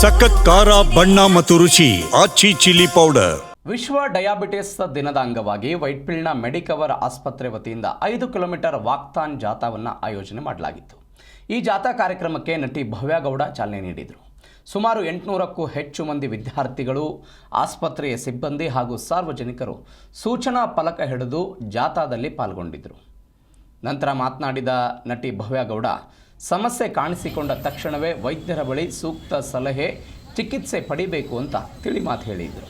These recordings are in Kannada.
ಸಖತ್ ಖಾರ ಬಣ್ಣ ಮತ್ತು ರುಚಿ ಆಚಿ ಚಿಲ್ಲಿ ಪೌಡರ್. ವಿಶ್ವ ಡಯಾಬಿಟಿಸ್ ದಿನದ ಅಂಗವಾಗಿ ವೈಟ್ಫೀಲ್ಡ್ನ ಮೆಡಿಕವರ್ ಆಸ್ಪತ್ರೆ ವತಿಯಿಂದ 5 ಕಿಲೋಮೀಟರ್ ವಾಕ್ಥಾನ್ ಜಾಥಾವನ್ನು ಆಯೋಜನೆ ಮಾಡಲಾಗಿತ್ತು. ಈ ಜಾಥಾ ಕಾರ್ಯಕ್ರಮಕ್ಕೆ ನಟಿ ಭವ್ಯ ಗೌಡ ಚಾಲನೆ ನೀಡಿದರು. ಸುಮಾರು 800ಕ್ಕೂ ಹೆಚ್ಚು ಮಂದಿ ವಿದ್ಯಾರ್ಥಿಗಳು, ಆಸ್ಪತ್ರೆಯ ಸಿಬ್ಬಂದಿ ಹಾಗೂ ಸಾರ್ವಜನಿಕರು ಸೂಚನಾ ಫಲಕ ಹಿಡಿದು ಜಾಥಾದಲ್ಲಿ ಪಾಲ್ಗೊಂಡಿದ್ದರು. ನಂತರ ಮಾತನಾಡಿದ ನಟಿ ಭವ್ಯ ಗೌಡ, ಸಮಸ್ಯೆ ಕಾಣಿಸಿಕೊಂಡ ತಕ್ಷಣವೇ ವೈದ್ಯರ ಬಳಿ ಸೂಕ್ತ ಸಲಹೆ, ಚಿಕಿತ್ಸೆ ಪಡಿಬೇಕು ಅಂತ ತಿಳಿ ಮಾತು ಹೇಳಿದರು.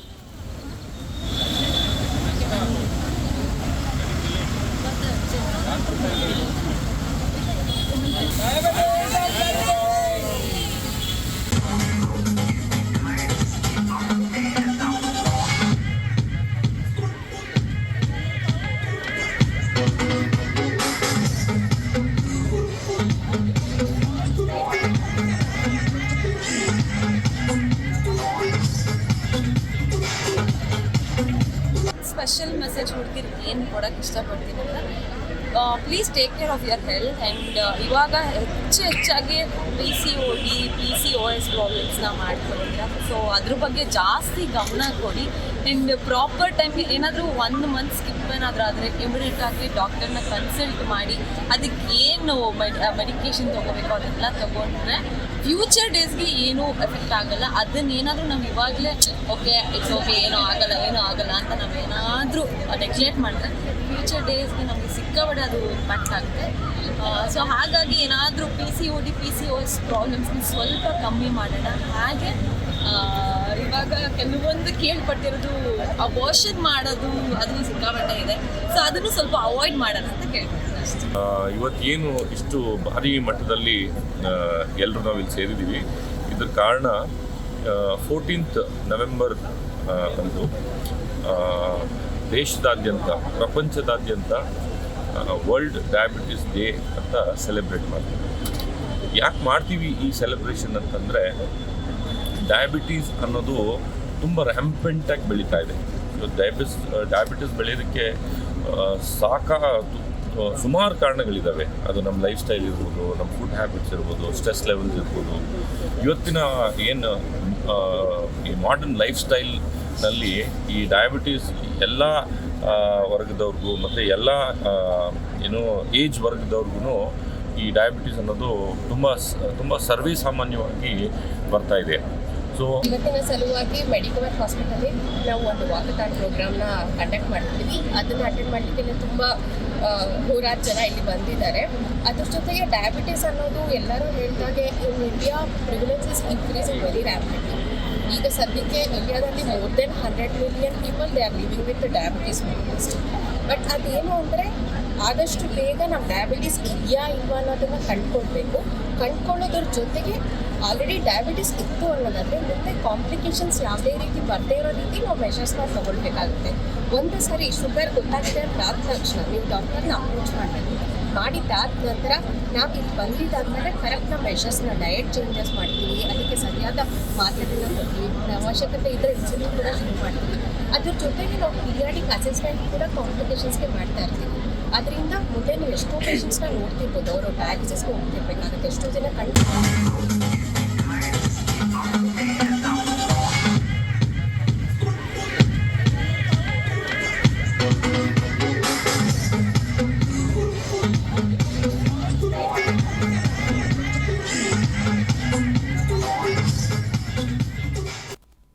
ಸ್ಪೆಷಲ್ ಮೆಸೇಜ್ ಹುಡುಗಿರಿಗೆ ಏನು ಕೊಡೋಕ್ಕೆ ಇಷ್ಟಪಡ್ತೀನಿ ಅಂದರೆ, please take care of your health. And ಇವಾಗ ಹೆಚ್ಚಾಗಿ PCOD, PCOS ಪ್ರಾಬ್ಲಮ್ಸ್ನ ಮಾಡ್ಕೊಳ್ತೀರ. ಸೊ ಅದ್ರ ಬಗ್ಗೆ ಜಾಸ್ತಿ ಗಮನ ಕೊಡಿ. ಆ್ಯಂಡ್ ಪ್ರಾಪರ್ ಟೈಮ್ಗೆ ಏನಾದರೂ 1 ಮಂತ್ ಸ್ಕಿಪ್ ಏನಾದರೂ ಆದರೆ ಇಮಿಡಿಯೇಟಾಗಿ ಡಾಕ್ಟರ್ನ ಕನ್ಸಲ್ಟ್ ಮಾಡಿ ಅದಕ್ಕೆ ಏನು ಮೆಡಿಕೇಷನ್ ತೊಗೋಬೇಕು ಅದೆಲ್ಲ ತೊಗೊಂಡ್ರೆ ಫ್ಯೂಚರ್ ಡೇಸ್ಗೆ ಏನೂ ಎಫೆಕ್ಟ್ ಆಗಲ್ಲ. ಅದನ್ನೇನಾದರೂ ನಾವು ಇವಾಗಲೇ ಇಟ್ಸ್ ಓಕೆ ಏನೂ ಆಗಲ್ಲ ಅಂತ ನಾವೇನಾದರೂ ನೆಗ್ಲೆಕ್ಟ್ ಮಾಡಿದ್ರೆ ಫ್ಯೂಚರ್ ಡೇಸ್ಗೆ ನಮಗೆ ಸಿಕ್ಕಾಬಡೆ ಅದು ಇಂಪ್ಯಾಕ್ಟ್ ಆಗುತ್ತೆ. ಸೊ ಹಾಗಾಗಿ ಏನಾದರೂ PCOD, PCOS ಪ್ರಾಬ್ಲಮ್ಸ್ನ ಸ್ವಲ್ಪ ಕಮ್ಮಿ ಮಾಡೋಣ. ಹಾಗೆ ಇವಾಗ ಕೆಲವೊಂದು ಕೇಳ್ಪಟ್ಟಿರೋದು ಅಬೋರ್ಷನ್ ಮಾಡೋದು, ಅದು ಸಿಕ್ಕಾಬಟ್ಟೆ ಇದೆ. ಸೊ ಅದನ್ನು ಸ್ವಲ್ಪ ಅವಾಯ್ಡ್ ಮಾಡೋಣ ಅಂತ ಕೇಳ್ತೀನಿ. ಇವತ್ತೇನು ಇಷ್ಟು ಭಾರಿ ಮಟ್ಟದಲ್ಲಿ ಎಲ್ಲರೂ ನಾವು ಇಲ್ಲಿ ಸೇರಿದ್ದೀವಿ, ಇದ್ರ ಕಾರಣ 14th ನವೆಂಬರ್ ಅಂದು ದೇಶದಾದ್ಯಂತ, ಪ್ರಪಂಚದಾದ್ಯಂತ ವರ್ಲ್ಡ್ ಡಯಾಬಿಟಿಸ್ ಡೇ ಅಂತ ಸೆಲೆಬ್ರೇಟ್ ಮಾಡ್ತೀವಿ. ಯಾಕೆ ಮಾಡ್ತೀವಿ ಈ ಸೆಲೆಬ್ರೇಷನ್ ಅಂತಂದರೆ, ಡಯಾಬಿಟೀಸ್ ಅನ್ನೋದು ತುಂಬ ರ್ಯಾಂಪೆಂಟಾಗಿ ಬೆಳೀತಾ ಇದೆ. ಡಯಾಬಿಟಿಸ್ ಬೆಳೆಯೋದಕ್ಕೆ ಸುಮಾರು ಕಾರಣಗಳಿದ್ದಾವೆ. ಅದು ನಮ್ಮ ಲೈಫ್ ಸ್ಟೈಲ್ ಇರ್ಬೋದು, ನಮ್ಮ ಫುಡ್ ಹ್ಯಾಬಿಟ್ಸ್ ಇರ್ಬೋದು, ಸ್ಟ್ರೆಸ್ ಲೆವೆಲ್ಸ್ ಇರ್ಬೋದು. ಇವತ್ತಿನ ಏನು ಈ ಮಾಡರ್ನ್ ಲೈಫ್ ಸ್ಟೈಲ್ನಲ್ಲಿ ಈ ಡಯಾಬಿಟೀಸ್ ಎಲ್ಲ ವರ್ಗದವ್ರಿಗೂ ಮತ್ತು ಎಲ್ಲ ಏಜ್ ವರ್ಗದವ್ರಿಗೂ ಈ ಡಯಾಬಿಟೀಸ್ ಅನ್ನೋದು ತುಂಬ ಸರ್ವೇ ಸಾಮಾನ್ಯವಾಗಿ ಬರ್ತಾ ಇದೆ. ಸೊ ಇವತ್ತಿನ ಸಲುವಾಗಿ ಮೆಡಿಕವರ್ ಹಾಸ್ಪಿಟಲ್ಲಿ ನಾವು ಒಂದು ವಾಕಥಾನ್ ಪ್ರೋಗ್ರಾಮ್ನ ಕಂಡಕ್ಟ್ ಮಾಡ್ತೀವಿ. ಅದನ್ನು ಅಟೆಂಡ್ ಮಾಡಲಿಕ್ಕೆ ತುಂಬ ನೂರಾರು ಜನ ಇಲ್ಲಿ ಬಂದಿದ್ದಾರೆ. ಅದ್ರ ಜೊತೆಗೆ ಡಯಾಬಿಟಿಸ್ ಅನ್ನೋದು ಎಲ್ಲರೂ ಹೇಳಿದಾಗೆ in India prevalence is increasing very rapidly. ಈಗ ಸದ್ಯಕ್ಕೆ ಇಂಡಿಯಾದಲ್ಲಿ more than 100 million people they are living with diabetes medicines. But ಅದೇನು ಅಂದರೆ, ಆದಷ್ಟು ಬೇಗ ನಾವು ಡಯಾಬಿಟಿಸ್ ಇದೆಯಾ ಇಲ್ವಾ ಅನ್ನೋದನ್ನು ಕಂಡುಕೊಳ್ಳೋದ್ರ ಜೊತೆಗೆ ಆಲ್ರೆಡಿ ಡಯಾಬಿಟಿಸ್ ಇತ್ತು ಅನ್ನೋದಾದರೆ ಮುಂದೆ ಕಾಂಪ್ಲಿಕೇಶನ್ಸ್ ಯಾವುದೇ ರೀತಿ ಬರದೇ ಇರೋ ರೀತಿ ನಾವು ಮೆಷರ್ಸ್ನ ತೊಗೊಳ್ಬೇಕಾಗುತ್ತೆ. ಒಂದು ಸರಿ ಶುಗರ್ ಗೊತ್ತಾಗಿದೆ ಅಂತಾದ ತಕ್ಷಣ ನೀವು ಡಾಕ್ಟರ್ನ ಅಪ್ರೋಚ್ ಮಾಡಿದ್ದಾದ ನಂತರ ನಾವು ಇಲ್ಲಿ ಬಂದಿದ್ದಾದಮೇಲೆ ಕರೆಕ್ಟ್ ನಾವು ಮೆಷರ್ಸ್ನ ಡಯಟ್ ಚೇಂಜಸ್ ಮಾಡ್ತೀವಿ, ಅದಕ್ಕೆ ಸರಿಯಾದ ಮಾತ್ರೆಗಳನ್ನ ಕೊಡ್ತೀವಿ, ಅವಶ್ಯಕತೆ ಇದ್ದರೆ ಇನ್ಸುಲಿನ್ ಕೂಡ ಶುರು ಮಾಡ್ತೀವಿ. ಅದ್ರ ಜೊತೆಗೆ ನಾವು ಪೀರಿಯಾಡಿಕ್ ಅಸೆಸ್ಮೆಂಟ್ ಕೂಡ ಕಾಂಪ್ಲಿಕೇಶನ್ಸ್ಗೆ ಮಾಡ್ತಾ ಇರ್ತೀವಿ. ಅದರಿಂದ ಮುಂದೆ ನೀವು ಎಷ್ಟೋ ಪೇಷಂಟ್ಸ್ನ ನೋಡ್ತಿರ್ಬೋದು, ಅವರು ಡಯಾಲಿಸಿಸ್ಗೆ ಹೋಗ್ತಿರ್ಬೇಕಾಗುತ್ತೆ. ಎಷ್ಟೋ ಜನ